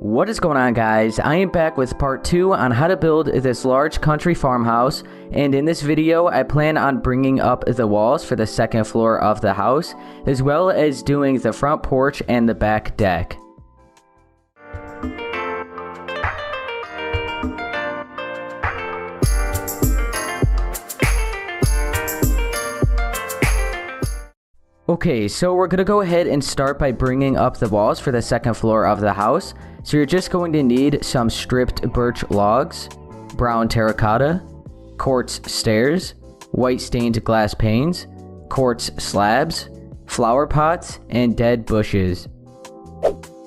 What is going on, guys? I am back with part 2 on how to build this large country farmhouse, and in this video I plan on bringing up the walls for the second floor of the house, as well as doing the front porch and the back deck. Okay, so we're gonna go ahead and start by bringing up the walls for the second floor of the house. So you're just going to need some stripped birch logs, brown terracotta, quartz stairs, white stained glass panes, quartz slabs, flower pots, and dead bushes.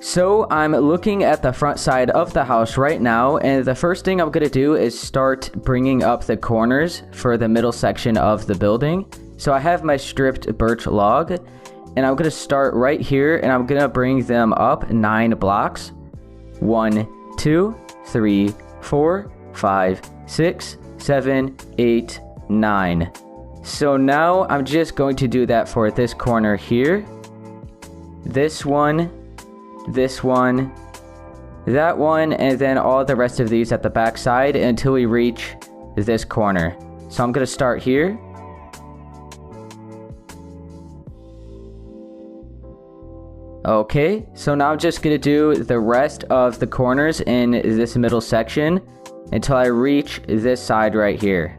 So I'm looking at the front side of the house right now, and the first thing I'm gonna do is start bringing up the corners for the middle section of the building. So I have my stripped birch log, and I'm gonna start right here, and I'm gonna bring them up 9 blocks. 1, 2, 3, 4, 5, 6, 7, 8, 9. So now I'm just going to do that for this corner here, this one, that one, and then all the rest of these at the back side until we reach this corner. So I'm gonna start here. Okay, so now I'm just going to do the rest of the corners in this middle section until I reach this side right here.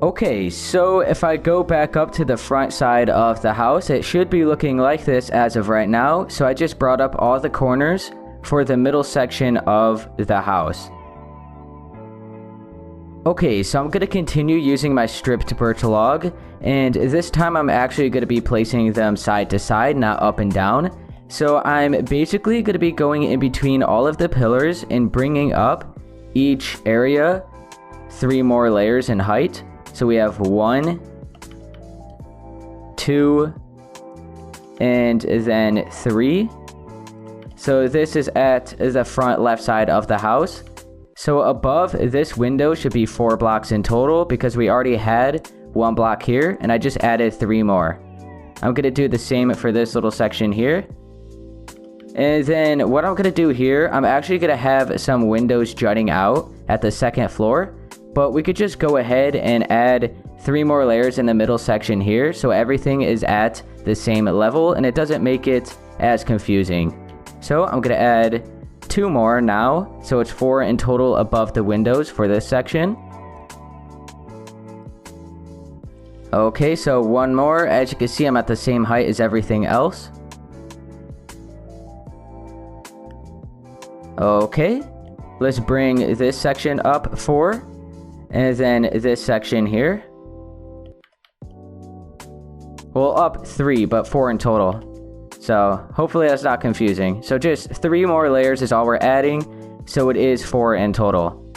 Okay, so if I go back up to the front side of the house, it should be looking like this as of right now. So I just brought up all the corners for the middle section of the house. Okay, so I'm going to continue using my stripped birch log, and this time I'm actually going to be placing them side to side, not up and down. So I'm basically going to be going in between all of the pillars and bringing up each area 3 more layers in height. So we have 1, 2, and then 3. So this is at the front left side of the house. So above this window should be 4 blocks in total because we already had 1 block here and I just added 3 more. I'm going to do the same for this little section here. And then what I'm going to do here, I'm actually going to have some windows jutting out at the second floor. But we could just go ahead and add 3 more layers in the middle section here. So everything is at the same level and it doesn't make it as confusing. So I'm going to add 2 more now, so it's 4 in total above the windows for this section. Okay, so 1 more. As you can see, I'm at the same height as everything else. Okay, let's bring this section up 4, and then this section here. Well, up 3, but 4 in total. So hopefully that's not confusing. So just 3 more layers is all we're adding. So it is 4 in total.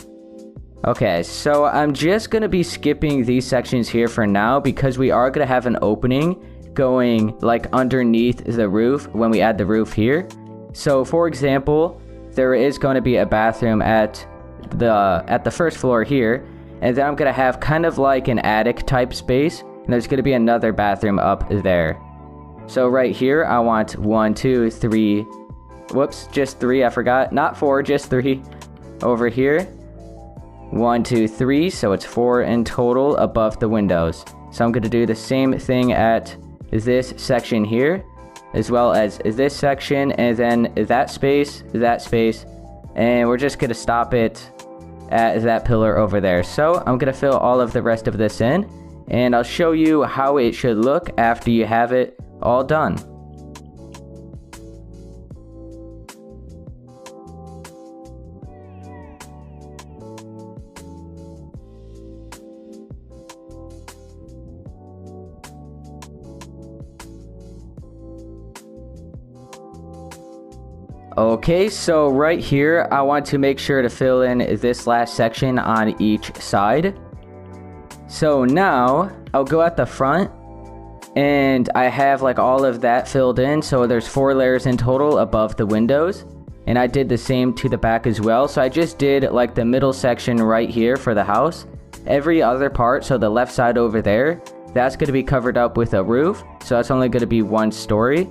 Okay, so I'm just going to be skipping these sections here for now because we are going to have an opening going like underneath the roof when we add the roof here. So for example, there is going to be a bathroom at the first floor here. And then I'm going to have kind of like an attic type space. And there's going to be another bathroom up there. So right here, I want 1, 2, 3, whoops, just 3, I forgot, not 4, just 3 over here. 1, 2, 3, so it's 4 in total above the windows. So I'm going to do the same thing at this section here, as well as this section, and then that space, and we're just going to stop it at that pillar over there. So I'm going to fill all of the rest of this in, and I'll show you how it should look after you have it all done. Okay, so right here, I want to make sure to fill in this last section on each side. So now, I'll go at the front, and I have like all of that filled in, so there's 4 layers in total above the windows. and I did the same to the back as well. So I just did like the middle section right here for the house. Every other part, so the left side over there, that's going to be covered up with a roof, so that's only going to be 1 story.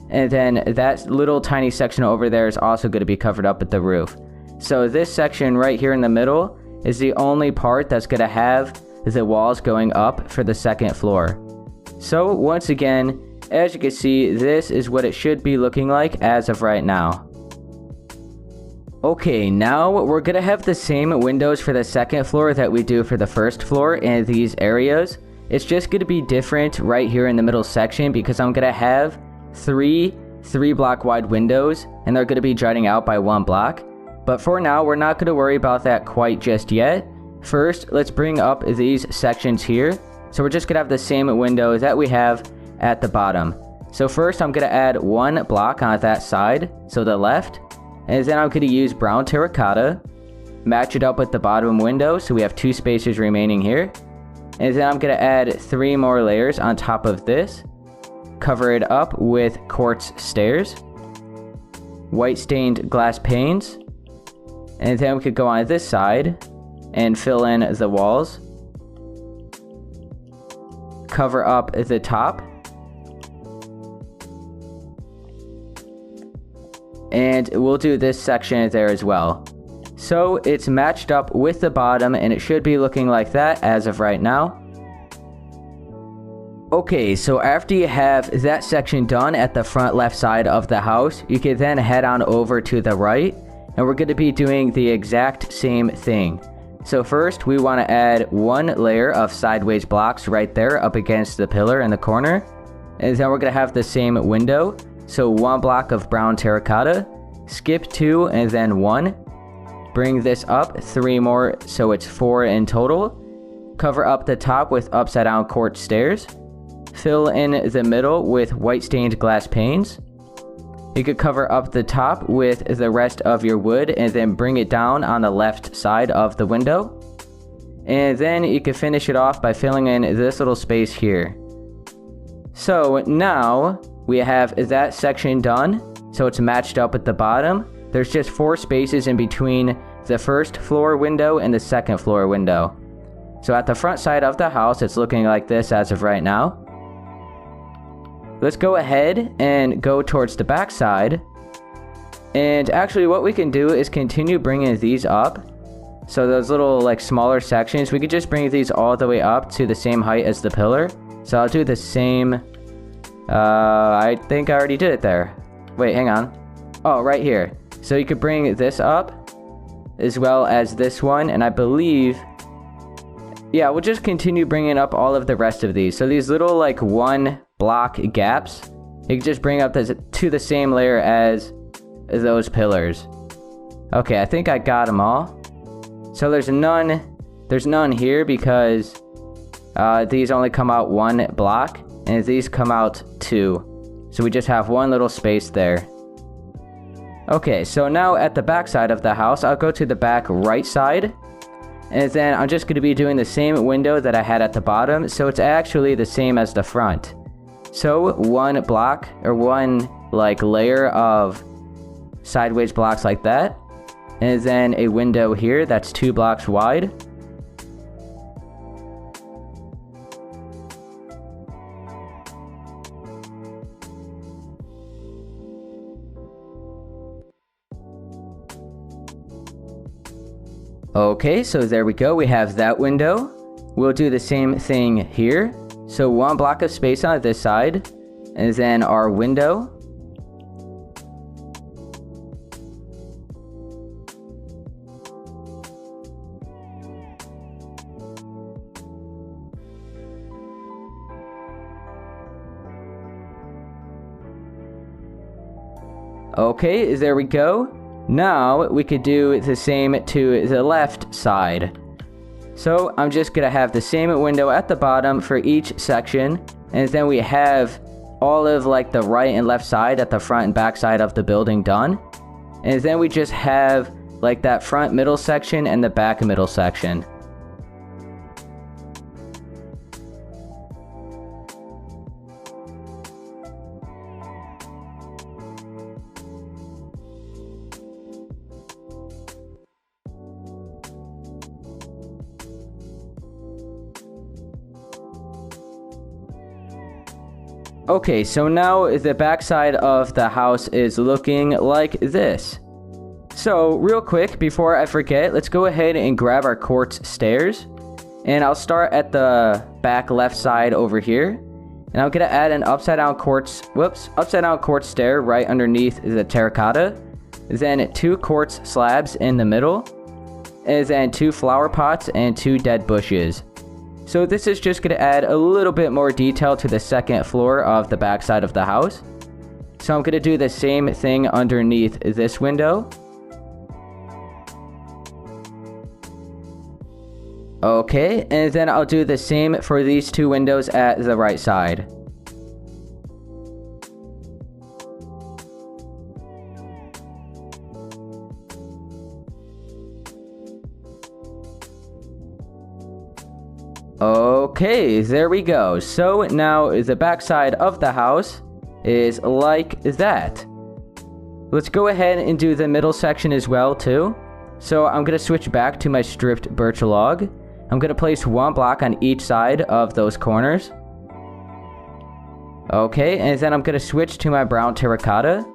And then that little tiny section over there is also going to be covered up with the roof. So this section right here in the middle is the only part that's going to have the walls going up for the 2nd floor. So once again, as you can see, this is what it should be looking like as of right now. Okay, now we're going to have the same windows for the 2nd floor that we do for the 1st floor in these areas. It's just going to be different right here in the middle section because I'm going to have 3 block wide windows, and they're going to be jutting out by 1 block. But for now, we're not going to worry about that quite just yet. First, let's bring up these sections here. So we're just going to have the same window that we have at the bottom. So first, I'm going to add 1 block on that side, so the left. And then I'm going to use brown terracotta, match it up with the bottom window, so we have 2 spaces remaining here. And then I'm going to add 3 more layers on top of this, cover it up with quartz stairs, white stained glass panes, and then we could go on this side and fill in the walls, cover up the top, and we'll do this section there as well. So it's matched up with the bottom, and it should be looking like that as of right now. Okay, so after you have that section done at the front left side of the house, you can then head on over to the right, and we're going to be doing the exact same thing. So first, we want to add 1 layer of sideways blocks right there up against the pillar in the corner. And then we're going to have the same window. So 1 block of brown terracotta, skip 2 and then 1. Bring this up 3 more, so it's 4 in total. Cover up the top with upside down quartz stairs. Fill in the middle with white stained glass panes. You could cover up the top with the rest of your wood and then bring it down on the left side of the window. And then you can finish it off by filling in this little space here. So now we have that section done, so it's matched up at the bottom. There's just 4 spaces in between the 1st floor window and the 2nd floor window. So at the front side of the house, it's looking like this as of right now. Let's go ahead and go towards the back side. And actually what we can do is continue bringing these up. So those little like smaller sections, we could just bring these all the way up to the same height as the pillar. So I'll do the same. I think I already did it there. Wait, hang on. Oh, right here. So you could bring this up as well as this one. And I believe, yeah, we'll just continue bringing up all of the rest of these. So these little like 1 block gaps, you can just bring up to the same layer as those pillars. Okay, I think I got them all. So there's none here because these only come out 1 block, and these come out 2. So we just have 1 little space there. Okay, so now at the back side of the house, I'll go to the back right side. And then I'm just going to be doing the same window that I had at the bottom. So it's actually the same as the front. So 1 block or 1 like layer of sideways blocks like that. And then a window here that's 2 blocks wide. Okay, so there we go. We have that window. We'll do the same thing here. So 1 block of space on this side, and then our window. Okay, there we go. Now we could do the same to the left side. So I'm just going to have the same window at the bottom for each section. And then we have all of like the right and left side at the front and back side of the building done. And then we just have like that front middle section and the back middle section. Okay, so now the backside of the house is looking like this. So real quick, before I forget, let's go ahead and grab our quartz stairs. And I'll start at the back left side over here. And I'm going to add an upside down quartz stair right underneath the terracotta. Then 2 quartz slabs in the middle. And then 2 flower pots and 2 dead bushes. So this is just going to add a little bit more detail to the second floor of the backside of the house. So I'm going to do the same thing underneath this window. Okay, and then I'll do the same for these 2 windows at the right side. Okay, there we go. So now the backside of the house is like that. Let's go ahead and do the middle section as well too. So I'm going to switch back to my stripped birch log. I'm going to place 1 block on each side of those corners. Okay, and then I'm going to switch to my brown terracotta.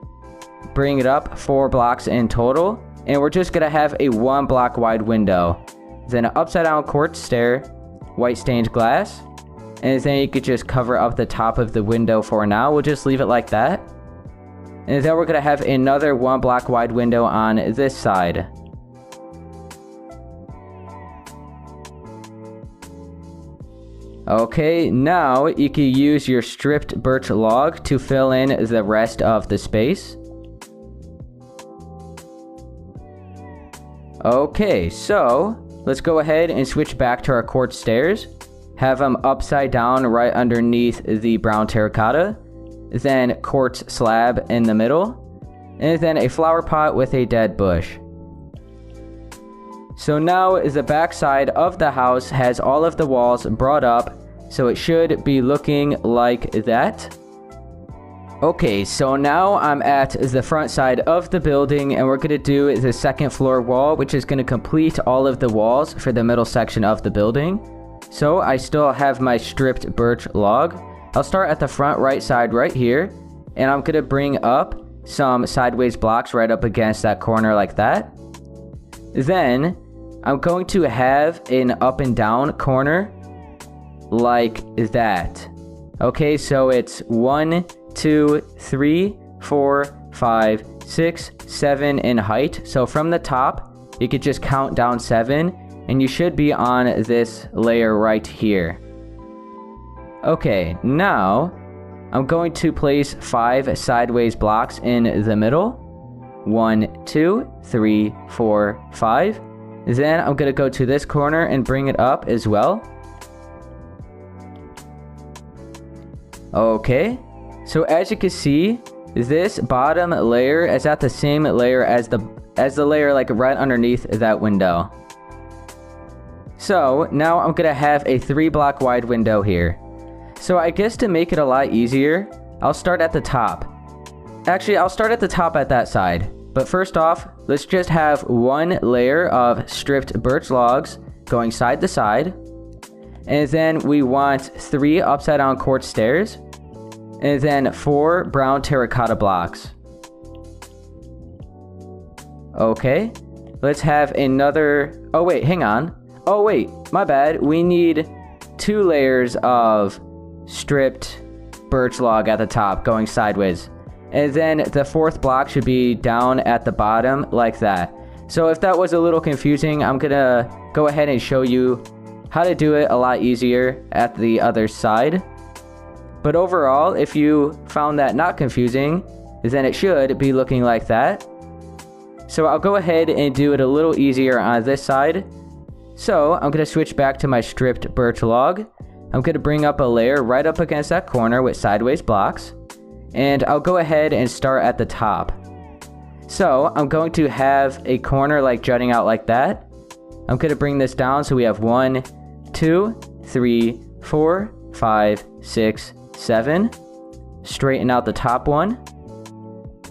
Bring it up 4 blocks in total. And we're just going to have a 1 block wide window. Then an upside down quartz stair, white stained glass. And then you could just cover up the top of the window for now. We'll just leave it like that. And then we're going to have another 1 block wide window on this side. Okay, now you can use your stripped birch log to fill in the rest of the space. Okay, so let's go ahead and switch back to our quartz stairs. Have them upside down right underneath the brown terracotta. Then quartz slab in the middle. And then a flower pot with a dead bush. So now the back side of the house has all of the walls brought up, so it should be looking like that. Okay, so now I'm at the front side of the building, and we're going to do the second floor wall, which is going to complete all of the walls for the middle section of the building. So I still have my stripped birch log. I'll start at the front right side right here, and I'm going to bring up some sideways blocks right up against that corner like that. Then I'm going to have an up and down corner like that. Okay, so it's 1, 2, 3, 4, 5, 6, 7 in height. So from the top, you could just count down 7, and you should be on this layer right here. Okay, now I'm going to place 5 sideways blocks in the middle. 1, 2, 3, 4, 5. Then I'm going to go to this corner and bring it up as well. Okay, so as you can see, this bottom layer is at the same layer as the layer like right underneath that window. So now I'm going to have a 3 block wide window here. So I guess to make it a lot easier, I'll start at the top. Actually, I'll start at the top at that side. But first off, let's just have 1 layer of stripped birch logs going side to side. And then we want 3 upside down quartz stairs. And then 4 brown terracotta blocks. Okay, let's have another... Oh wait, hang on. Oh wait, my bad. We need 2 layers of stripped birch log at the top going sideways. And then the 4th block should be down at the bottom like that. So if that was a little confusing, I'm gonna go ahead and show you how to do it a lot easier at the other side. But overall, if you found that not confusing, then it should be looking like that. So I'll go ahead and do it a little easier on this side. So I'm gonna switch back to my stripped birch log. I'm gonna bring up a layer right up against that corner with sideways blocks. And I'll go ahead and start at the top. So I'm going to have a corner like jutting out like that. I'm going to bring this down so we have 1, 2, 3, 4, 5, 6, 7. Straighten out the top one.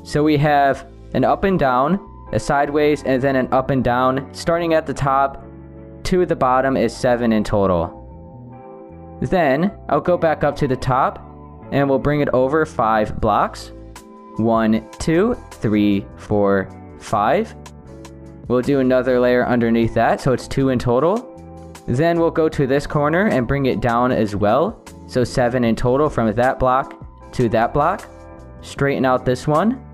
So we have an up and down, a sideways, and then an up and down. Starting at the top to the bottom is 7 in total. Then I'll go back up to the top. and we'll bring it over 5 blocks. 1, 2, 3, 4, 5. We'll do another layer underneath that, so it's 2 in total. Then we'll go to this corner and bring it down as well. So 7 in total from that block to that block. Straighten out this one.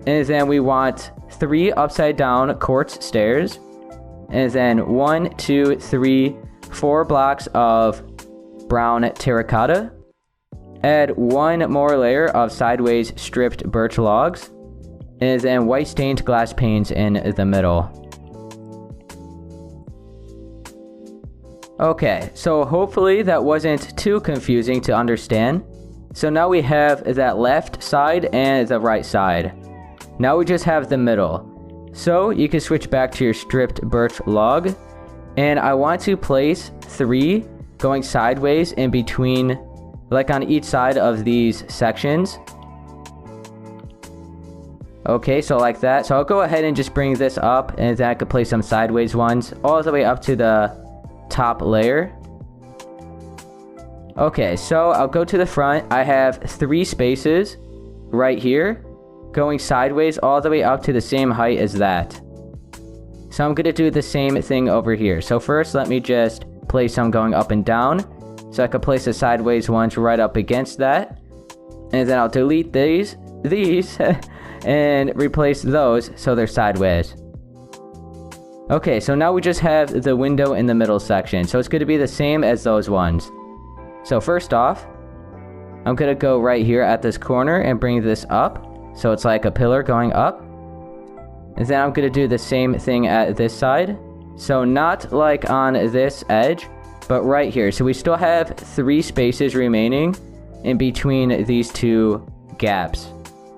And then we want 3 upside down quartz stairs. And then 1, 2, 3, 4 blocks of brown terracotta. Add 1 more layer of sideways stripped birch logs. And then white stained glass panes in the middle. Okay, so hopefully that wasn't too confusing to understand. So now we have that left side and the right side. Now we just have the middle. So you can switch back to your stripped birch log. And I want to place 3 going sideways in between, like on each side of these sections. Okay, so like that. So I'll go ahead and just bring this up, and then I could place some sideways ones all the way up to the top layer. Okay, so I'll go to the front. I have 3 spaces right here going sideways all the way up to the same height as that. So I'm going to do the same thing over here. So first, let me just place some going up and down. So I could place the sideways ones right up against that. And then I'll delete these and replace those so they're sideways. Okay, so now we just have the window in the middle section. So it's going to be the same as those ones. So first off, I'm going to go right here at this corner and bring this up. So it's like a pillar going up. And then I'm going to do the same thing at this side. So not like on this edge, but right here. So we still have 3 spaces remaining in between these 2 gaps.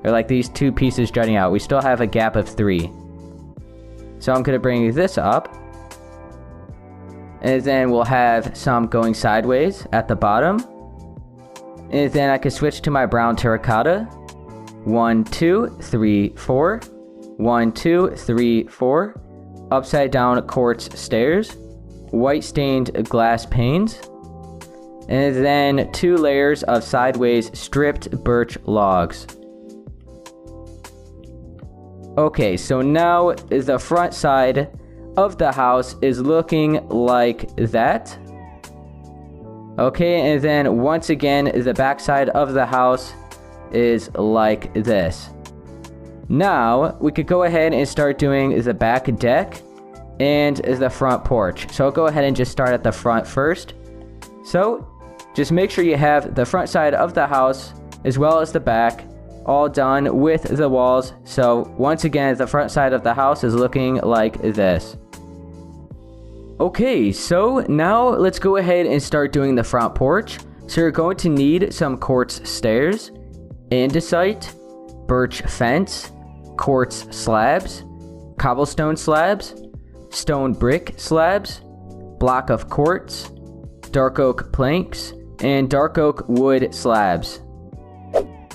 Or like these 2 pieces jutting out. We still have a gap of 3. So I'm going to bring this up. And then we'll have some going sideways at the bottom. And then I can switch to my brown terracotta. 1, 2, 3, 4. 1, 2, 3, 4. Upside down quartz stairs. White stained glass panes. And then 2 layers of sideways stripped birch logs. Okay, so now the front side of the house is looking like that. Okay, and then once again, the back side of the house is like this. Now, we could go ahead and start doing the back deck and the front porch. So I'll go ahead and just start at the front first. So, just make sure you have the front side of the house as well as the back all done with the walls. So once again, the front side of the house is looking like this. Okay, so now let's go ahead and start doing the front porch. So you're going to need some quartz stairs, andesite, birch fence, quartz slabs, cobblestone slabs, stone brick slabs, block of quartz, dark oak planks, and dark oak wood slabs.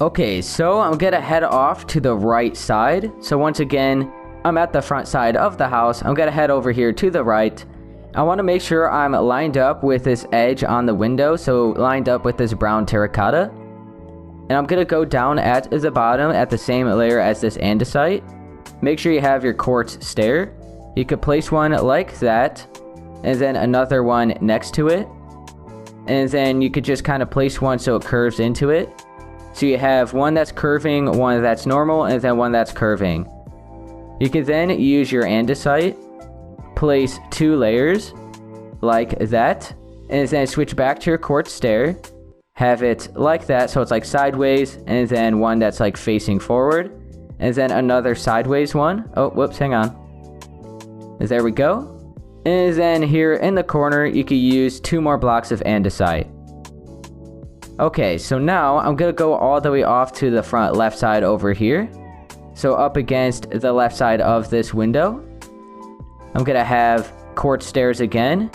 Okay, so I'm gonna head off to the right side. So once again, I'm at the front side of the house. I'm gonna head over here to the right. I want to make sure I'm lined up with this edge on the window, so lined up with this brown terracotta. And I'm gonna go down at the bottom at the same layer as this andesite. Make sure you have your quartz stair. You could place one like that, and then another one next to it. And then you could just kind of place one so it curves into it. So you have one that's curving, one that's normal, and then one that's curving. You can then use your andesite, place 2 layers like that, and then switch back to your quartz stair. Have it like that, so it's like sideways, and then one that's like facing forward, and then another sideways one. Oh, whoops, hang on. There we go. And then here in the corner, you can use 2 more blocks of andesite. Okay, so now I'm gonna go all the way off to the front left side over here. So up against the left side of this window. I'm gonna have quartz stairs again.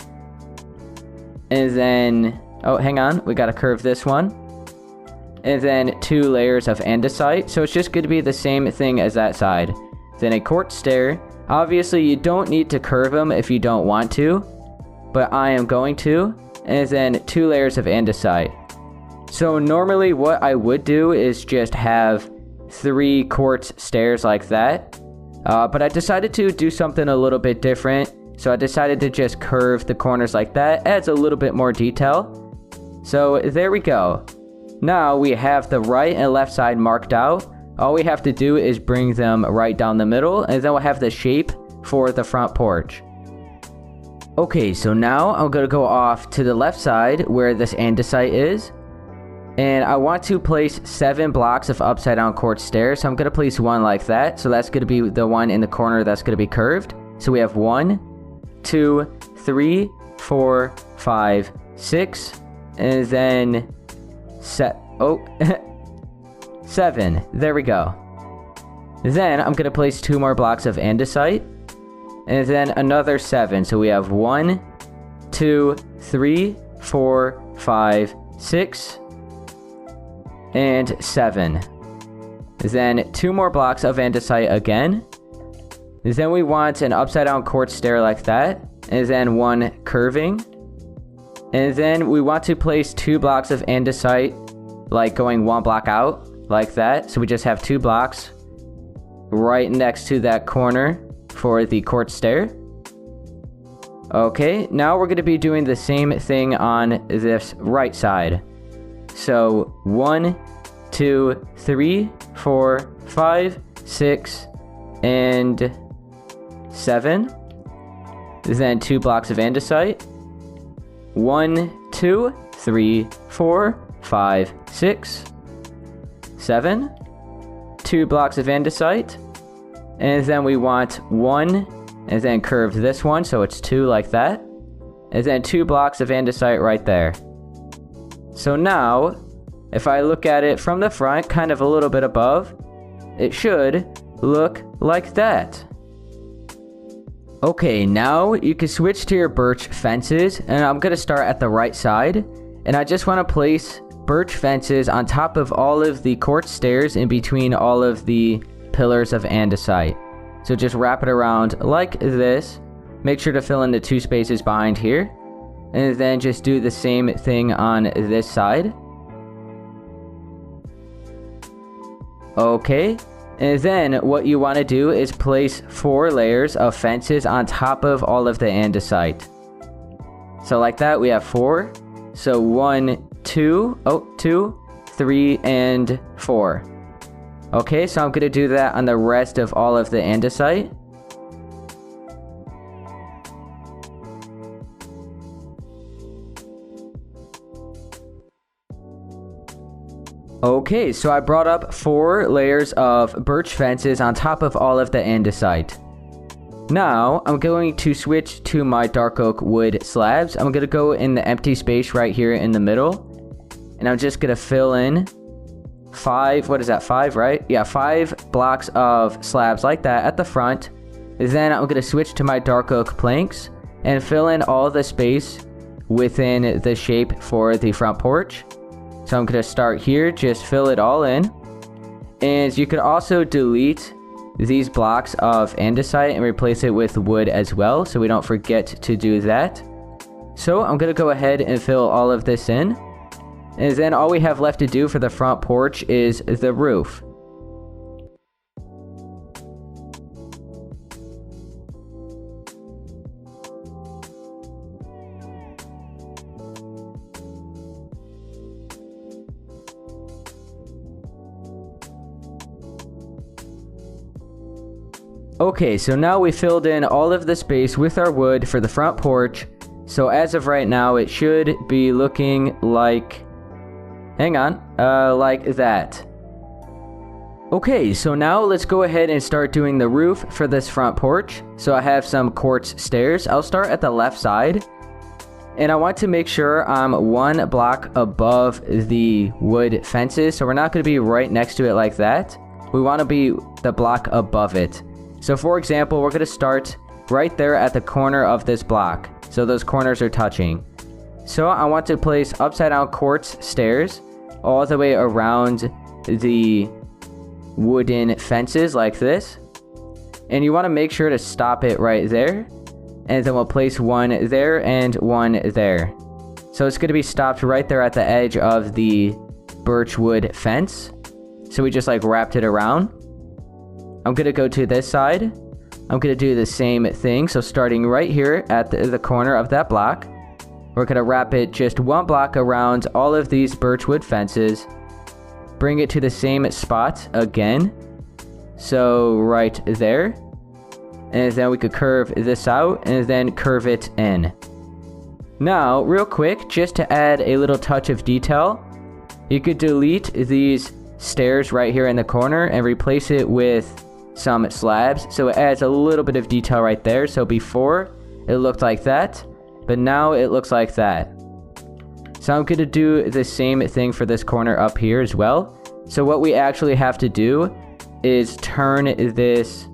And then, oh, hang on, we gotta curve this one. And then 2 layers of andesite. So it's just gonna be the same thing as that side. Then a quartz stair. Obviously, you don't need to curve them if you don't want to, but I am going to. And then 2 layers of andesite. So normally what I would do is just have 3 quartz stairs like that. But I decided to do something a little bit different. So I decided to just curve the corners like that. Adds a little bit more detail. So there we go. Now we have the right and left side marked out. All we have to do is bring them right down the middle, and then we'll have the shape for the front porch. Okay, so now I'm going to go off to the left side where this andesite is. And I want to place 7 blocks of upside down quartz stairs. So I'm going to place one like that. So that's going to be the one in the corner that's going to be curved. So we have 1, 2, 3, 4, 5, 6, and then 7. There we go. Then I'm going to place 2 more blocks of andesite. And then another 7. So we have 1, 2, 3, 4, 5, 6, and 7. Then 2 more blocks of andesite again. Then we want an upside down quartz stair like that. And then 1 curving. And then we want to place 2 blocks of andesite, like going 1 block out, like that. So we just have 2 blocks right next to that corner for the quartz stair. Okay, now we're going to be doing the same thing on this right side. So 1, 2, 3, 4, 5, 6, and 7. Then 2 blocks of andesite. 1, 2, 3, 4, 5, 6, 7. 2 blocks of andesite. And then we want 1, and then curve this one, so it's 2 like that. And then 2 blocks of andesite right there. So now, if I look at it from the front, kind of a little bit above, it should look like that. Okay, now you can switch to your birch fences, and I'm going to start at the right side. And I just want to place birch fences on top of all of the quartz stairs in between all of the pillars of andesite. So just wrap it around like this. Make sure to fill in the 2 spaces behind here. And then just do the same thing on this side. Okay. And then what you want to do is place 4 layers of fences on top of all of the andesite. So like that, we have 4. So 1, 2, 3, and 4. Okay, so I'm going to do that on the rest of all of the andesite. Okay, so I brought up 4 layers of birch fences on top of all of the andesite. Now, I'm going to switch to my dark oak wood slabs. I'm going to go in the empty space right here in the middle. And I'm just going to fill in 5, what is that, 5, right? Yeah, 5 blocks of slabs like that at the front. Then I'm going to switch to my dark oak planks and fill in all the space within the shape for the front porch. So I'm going to start here, just fill it all in. And you could also delete these blocks of andesite and replace it with wood as well, so we don't forget to do that. So I'm going to go ahead and fill all of this in. And then all we have left to do for the front porch is the roof. Okay, so now we filled in all of the space with our wood for the front porch. So as of right now, it should be looking like... like that. Okay, so now let's go ahead and start doing the roof for this front porch. So I have some quartz stairs. I'll start at the left side. And I want to make sure I'm 1 block above the wood fences. So we're not going to be right next to it like that. We want to be the block above it. So for example, we're going to start right there at the corner of this block. So those corners are touching. So I want to place upside down quartz stairs all the way around the wooden fences like this. And you want to make sure to stop it right there. And then we'll place 1 there and 1 there. So it's going to be stopped right there at the edge of the birchwood fence. So we just like wrapped it around. I'm going to go to this side. I'm going to do the same thing. So starting right here at the corner of that block, we're going to wrap it just one block around all of these birchwood fences. Bring it to the same spot again. So right there. And then we could curve this out and then curve it in. Now, real quick, just to add a little touch of detail, you could delete these stairs right here in the corner and replace it with some slabs. So it adds a little bit of detail right there. So before, it looked like that, but now it looks like that. So I'm going to do the same thing for this corner up here as well. So what we actually have to do is turn this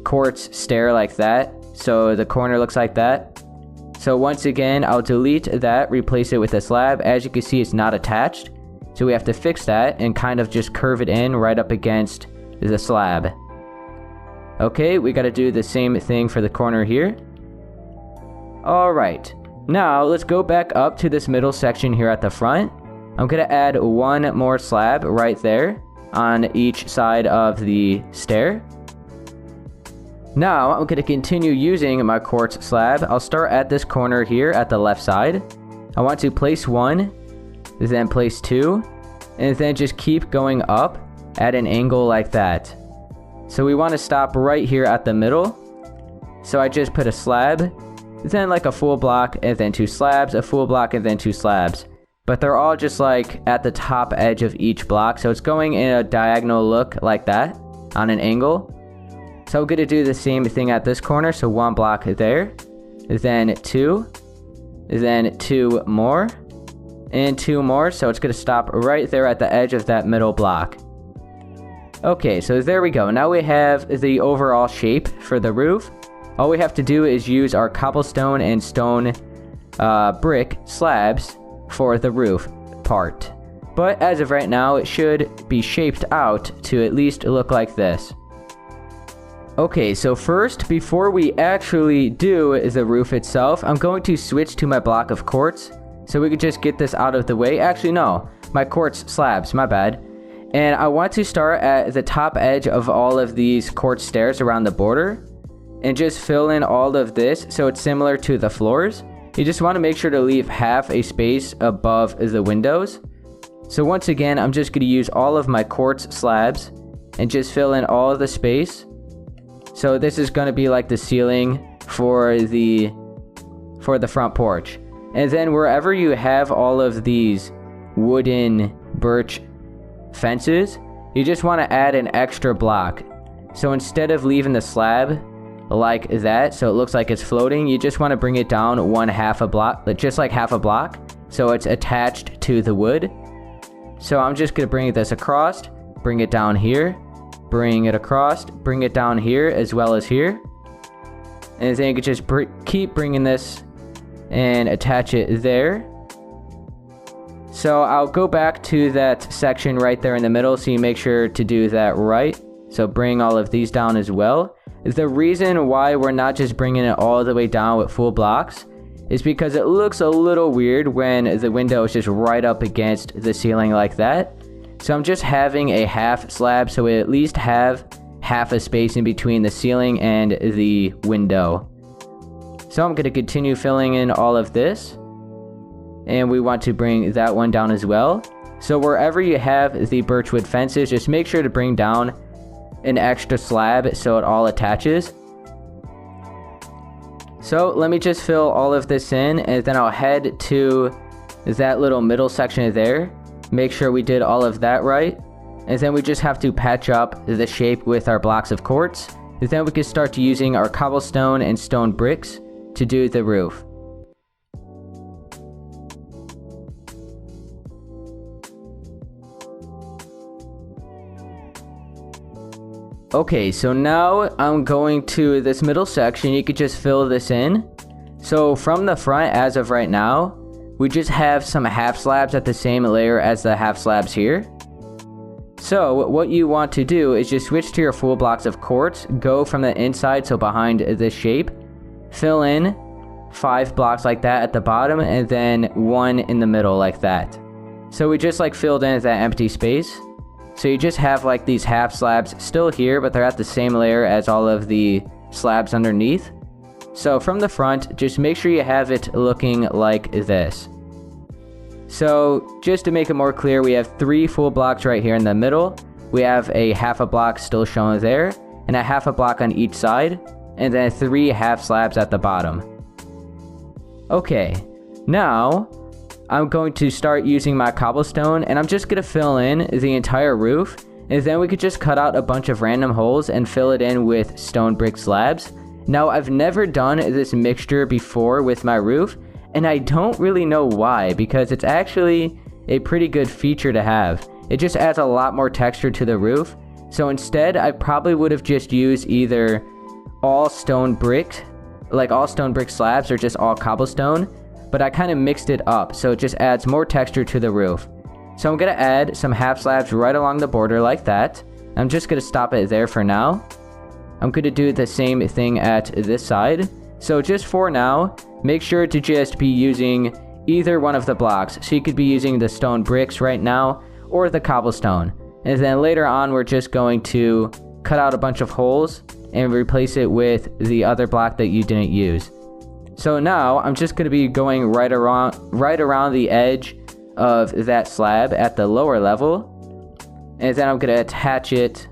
quartz stair like that. So the corner looks like that. So once again, I'll delete that, replace it with a slab. As you can see, it's not attached. So we have to fix that and kind of just curve it in right up against the slab. Okay, we got to do the same thing for the corner here. Alright, now let's go back up to this middle section here at the front. I'm going to add one more slab right there on each side of the stair. Now, I'm going to continue using my quartz slab. I'll start at this corner here at the left side. I want to place one, then place two, and then just keep going up at an angle like that. So we want to stop right here at the middle. So I just put a slab, then like a full block, and then two slabs, a full block, and then two slabs. But they're all just like at the top edge of each block. So it's going in a diagonal look like that on an angle. So I'm going to do the same thing at this corner. So one block there, then two more, and two more. So it's going to stop right there at the edge of that middle block. Okay, so there we go. Now we have the overall shape for the roof. All we have to do is use our cobblestone and stone brick slabs for the roof part. But as of right now, it should be shaped out to at least look like this. Okay, so first, before we actually do the roof itself, I'm going to switch to my block of quartz. So we could just get this out of the way. Actually, no, my quartz slabs, my bad. And I want to start at the top edge of all of these quartz stairs around the border. And just fill in all of this so it's similar to the floors. You just want to make sure to leave half a space above the windows. So once again, I'm just going to use all of my quartz slabs and just fill in all of the space. So this is going to be like the ceiling for the front porch. And then wherever you have all of these wooden birch fences, you just want to add an extra block. So instead of leaving the slab like that, so it looks like it's floating, you just want to bring it down one half a block, just like half a block, so it's attached to the wood. So I'm just going to bring this across, bring it down here, bring it across, bring it down here as well as here. And then you can just keep bringing this and attach it there. So I'll go back to that section right there in the middle, so you make sure to do that right. So bring all of these down as well. The reason why we're not just bringing it all the way down with full blocks is because it looks a little weird when the window is just right up against the ceiling like that. So I'm just having a half slab, so we at least have half a space in between the ceiling and the window. So I'm going to continue filling in all of this. And we want to bring that one down as well. So wherever you have the birchwood fences, just make sure to bring down an extra slab so it all attaches. So let me just fill all of this in, and then I'll head to that little middle section there. Make sure we did all of that right. And then we just have to patch up the shape with our blocks of quartz. And then we can start using our cobblestone and stone bricks to do the roof. Okay, so now I'm going to this middle section. You could just fill this in. So from the front, as of right now, we just have some half slabs at the same layer as the half slabs here. So what you want to do is just switch to your full blocks of quartz, go from the inside, so behind this shape, fill in 5 blocks like that at the bottom, and then 1 in the middle like that. So we just like filled in that empty space. So you just have like these half slabs still here, but they're at the same layer as all of the slabs underneath. So from the front, just make sure you have it looking like this. So just to make it more clear, we have 3 full blocks right here in the middle. We have a half a block still shown there, and a half a block on each side, and then 3 half slabs at the bottom. Okay, now I'm going to start using my cobblestone, and I'm just going to fill in the entire roof, and then we could just cut out a bunch of random holes and fill it in with stone brick slabs. Now, I've never done this mixture before with my roof, and I don't really know why, because it's actually a pretty good feature to have. It just adds a lot more texture to the roof. So instead, I probably would have just used either all stone brick, like all stone brick slabs, or just all cobblestone. But I kind of mixed it up, so it just adds more texture to the roof. So I'm going to add some half slabs right along the border like that. I'm just going to stop it there for now. I'm going to do the same thing at this side. So just for now, make sure to just be using either one of the blocks. So you could be using the stone bricks right now, or the cobblestone. And then later on, we're just going to cut out a bunch of holes and replace it with the other block that you didn't use. So now I'm just going to be going right around the edge of that slab at the lower level, and then I'm going to attach it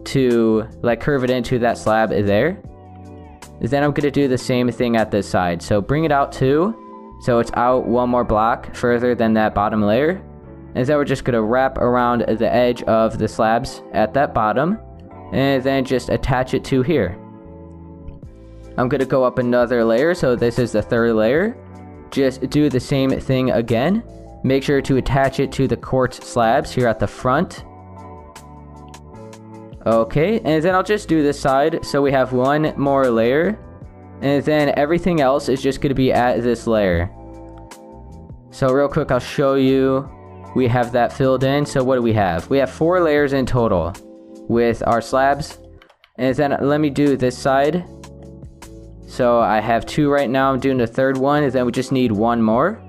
to like curve it into that slab there. Then I'm going to do the same thing at this side. So bring it out too, so it's out 1 more block further than that bottom layer. And then we're just going to wrap around the edge of the slabs at that bottom, and then just attach it to here. I'm going to go up another layer, so this is the 3rd layer. Just do the same thing again. Make sure to attach it to the quartz slabs here at the front. Okay, and then I'll just do this side, so we have 1 more layer. And then everything else is just going to be at this layer. So real quick, I'll show you. We have that filled in. So what do we have? We have 4 layers in total with our slabs. And then let me do this side. So I have 2 right now. I'm doing the 3rd one, and then we just need 1 more.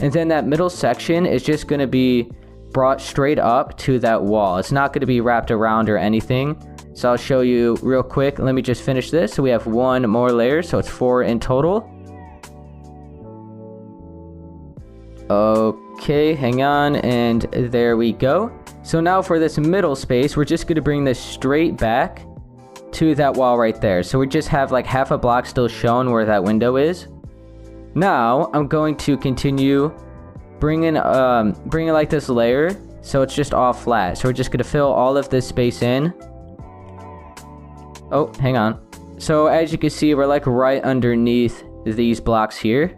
And then that middle section is just going to be brought straight up to that wall. It's not going to be wrapped around or anything. So I'll show you real quick. Let me just finish this. So we have 1 more layer, so it's 4 in total. Okay, hang on, and there we go. So now for this middle space, we're just going to bring this straight back to that wall right there. So we just have like half a block still shown where that window is. Now I'm going to continue bringing like this layer, so it's just all flat. So we're just going to fill all of this space in. Oh, hang on. So as you can see, we're like right underneath these blocks here.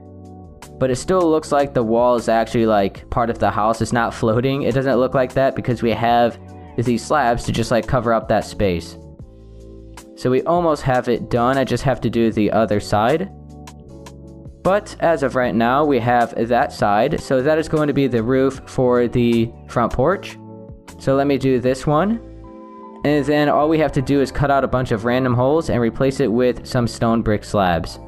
But it still looks like the wall is actually like part of the house. It's not floating. It doesn't look like that because we have these slabs to just like cover up that space. So we almost have it done. I just have to do the other side. But as of right now, we have that side. So that is going to be the roof for the front porch. So let me do this one. And then all we have to do is cut out a bunch of random holes and replace it with some stone brick slabs.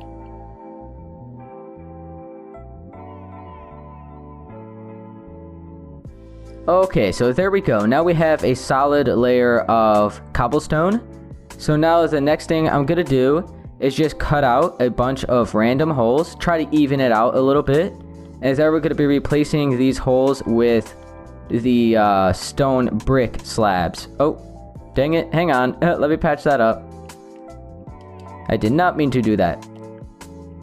Okay, so there we go. Now we have a solid layer of cobblestone. So now the next thing I'm gonna do is just cut out a bunch of random holes, try to even it out a little bit, and then we're gonna be replacing these holes with the stone brick slabs. Oh, dang it, hang on, let me patch that up. I did not mean to do that.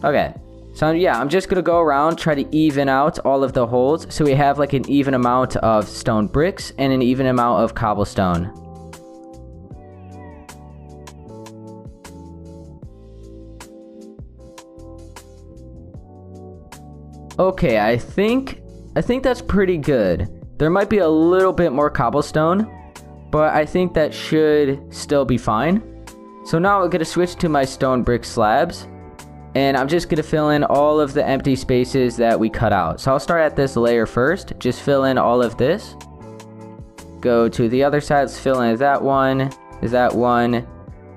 Okay. So yeah, I'm just going to go around, try to even out all of the holes, so we have like an even amount of stone bricks and an even amount of cobblestone. Okay, I think that's pretty good. There might be a little bit more cobblestone, but I think that should still be fine. So now I'm going to switch to my stone brick slabs. And I'm just going to fill in all of the empty spaces that we cut out. So I'll start at this layer first. Just fill in all of this. Go to the other side. Let's fill in that one.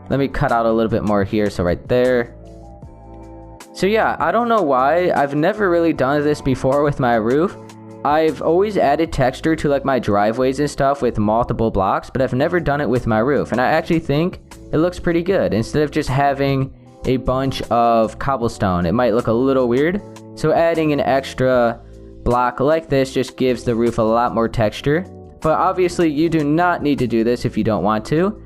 Let me cut out a little bit more here. So right there. So yeah, I don't know why. I've never really done this before with my roof. I've always added texture to like my driveways and stuff with multiple blocks, but I've never done it with my roof. And I actually think it looks pretty good. Instead of just having a bunch of cobblestone, it might look a little weird. So adding an extra block like this just gives the roof a lot more texture. But obviously you do not need to do this if you don't want to.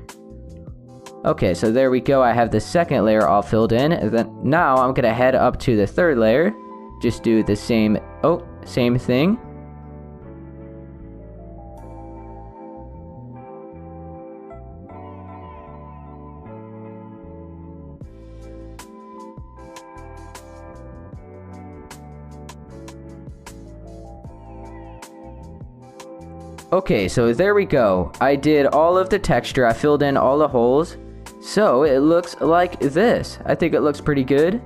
Okay, so there we go. I have the second layer all filled in. And then now I'm gonna head up to the third layer. Just do the same thing. Okay, so there we go. I did all of the texture. I filled in all the holes. So it looks like this. I think it looks pretty good.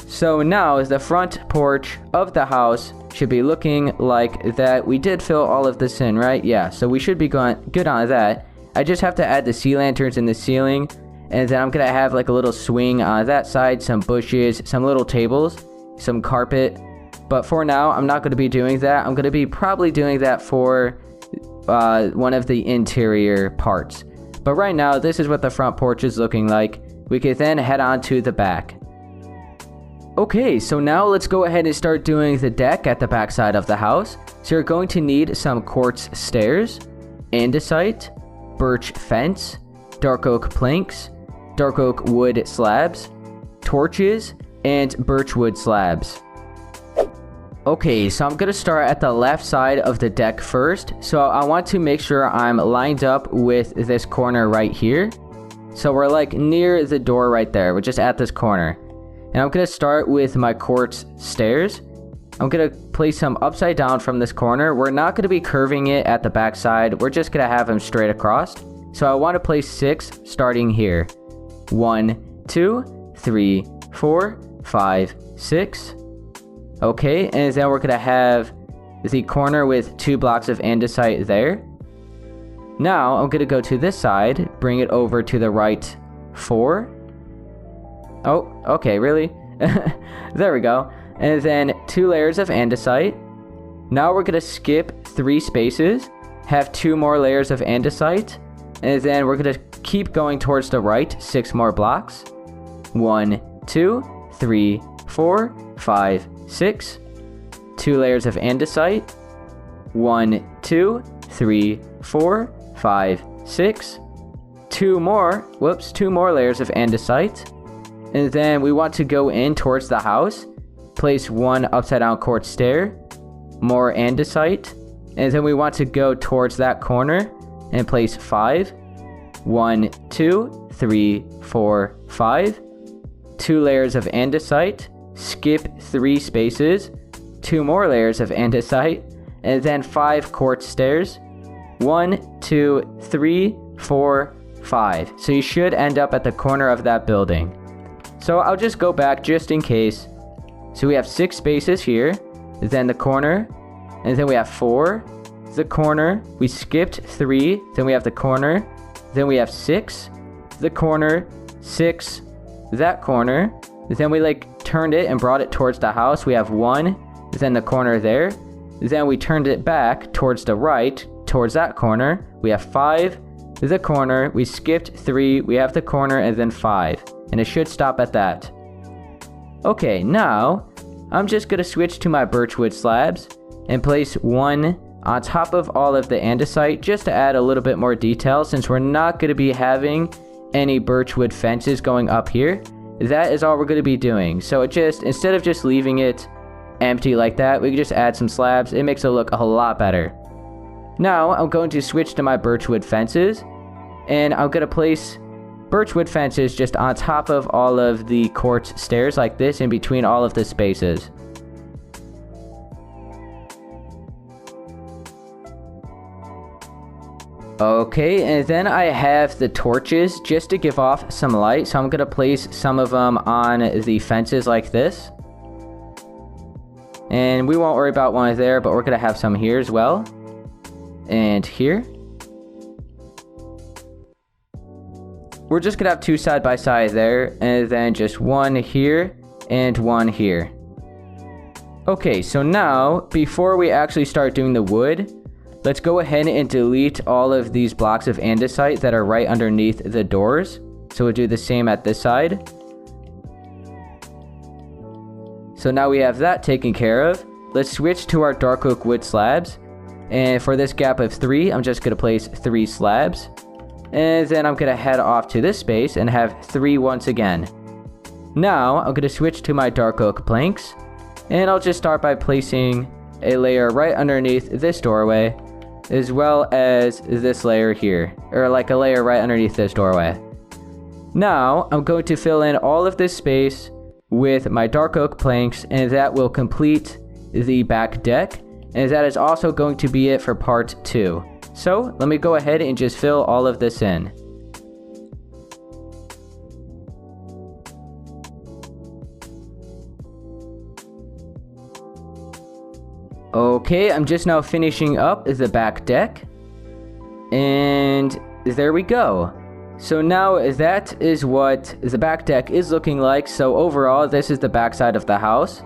So now the front porch of the house should be looking like that. We did fill all of this in, right? Yeah, so we should be good on that. I just have to add the sea lanterns in the ceiling. And then I'm going to have like a little swing on that side, some bushes, some little tables, some carpet. But for now, I'm not going to be doing that. I'm going to be probably doing that for one of the interior parts. But right now, this is what the front porch is looking like. We can then head on to the back. Okay, so now let's go ahead and start doing the deck at the back side of the house. So you're going to need some quartz stairs, andesite, birch fence, dark oak planks, dark oak wood slabs, torches, and birch wood slabs. Okay, so I'm going to start at the left side of the deck first. So I want to make sure I'm lined up with this corner right here. So we're like near the door right there. We're just at this corner. And I'm going to start with my quartz stairs. I'm going to place them upside down from this corner. We're not going to be curving it at the back side. We're just going to have them straight across. So I want to place 6 starting here. 1, 2, 3, 4, 5, 6. Okay, and then we're going to have the corner with 2 blocks of andesite there. Now, I'm going to go to this side, bring it over to the right 4. Oh, okay, really? There we go. And then 2 layers of andesite. Now we're going to skip 3 spaces, have 2 more layers of andesite, and then we're going to keep going towards the right, 6 more blocks. 1, 2, 3, 4, 5, 6, 2 layers of andesite, 1, 2, 3, 4, 5, 6, 2 more layers of andesite, and then we want to go in towards the house, place 1 upside down quartz stair, more andesite, and then we want to go towards that corner and place 5, 1, 2, 3, 4, 5, 2 layers of andesite, skip 3 spaces, 2 more layers of andesite, and then 5 quartz stairs. 1, 2, 3, 4, 5. So you should end up at the corner of that building. So I'll just go back just in case. So we have 6 spaces here, then the corner, and then we have 4, the corner, we skipped 3, then we have the corner, then we have 6, the corner, 6, that corner, then we like turned it and brought it towards the house. We have 1, then the corner there, then we turned it back towards the right, towards that corner. We have 5, the corner, we skipped 3, we have the corner, and then 5, and it should stop at that. Okay, now I'm just gonna switch to my birchwood slabs and place 1 on top of all of the andesite just to add a little bit more detail, since we're not gonna be having any birchwood fences going up here. That is all we're going to be doing. So it just, instead of just leaving it empty like that, we can just add some slabs. It makes it look a lot better. Now I'm going to switch to my birchwood fences, and I'm going to place birchwood fences just on top of all of the quartz stairs like this, in between all of the spaces. Okay, and then I have the torches just to give off some light. So I'm going to place some of them on the fences like this. And we won't worry about one there, but we're going to have some here as well. And here. We're just going to have 2 side by side there, and then just 1 here, and 1 here. Okay, so now, before we actually start doing the wood, let's go ahead and delete all of these blocks of andesite that are right underneath the doors. So we'll do the same at this side. So now we have that taken care of. Let's switch to our dark oak wood slabs. And for this gap of 3, I'm just going to place 3 slabs. And then I'm going to head off to this space and have 3 once again. Now, I'm going to switch to my dark oak planks. And I'll just start by placing a layer right underneath this doorway, as well as this layer here. Or like a layer right underneath this doorway. Now, I'm going to fill in all of this space with my dark oak planks, and that will complete the back deck. And that is also going to be it for part 2. So let me go ahead and just fill all of this in. Okay, I'm just now finishing up the back deck. And there we go. So now that is what the back deck is looking like. So overall, this is the back side of the house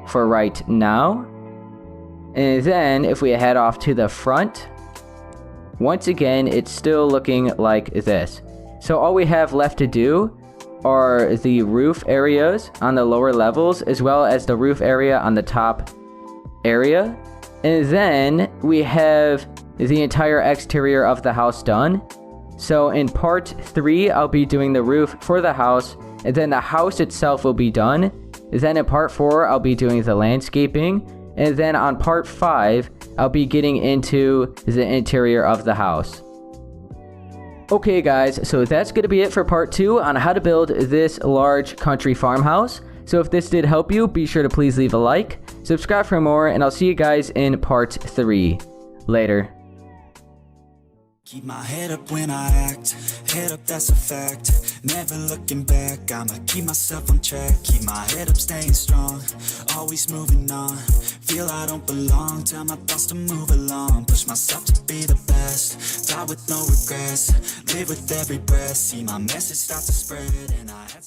for right now. And then if we head off to the front, once again, it's still looking like this. So all we have left to do are the roof areas on the lower levels, as well as the roof area on the top area. And then we have the entire exterior of the house done. So in part 3, I'll be doing the roof for the house, and then the house itself will be done. Then in part 4, I'll be doing the landscaping. And then on part 5, I'll be getting into the interior of the house. Okay guys, so that's going to be it for part 2 on how to build this large country farmhouse. So if this did help you, be sure to please leave a like, subscribe for more, and I'll see you guys in part 3. Later. Keep my head up when I act, head up, that's a fact. Never looking back, I'ma keep myself on track. Keep my head up, staying strong, always moving on. Feel I don't belong, tell my thoughts to move along. Push myself to be the best, die with no regrets. Live with every breath, see my message start to spread. And I had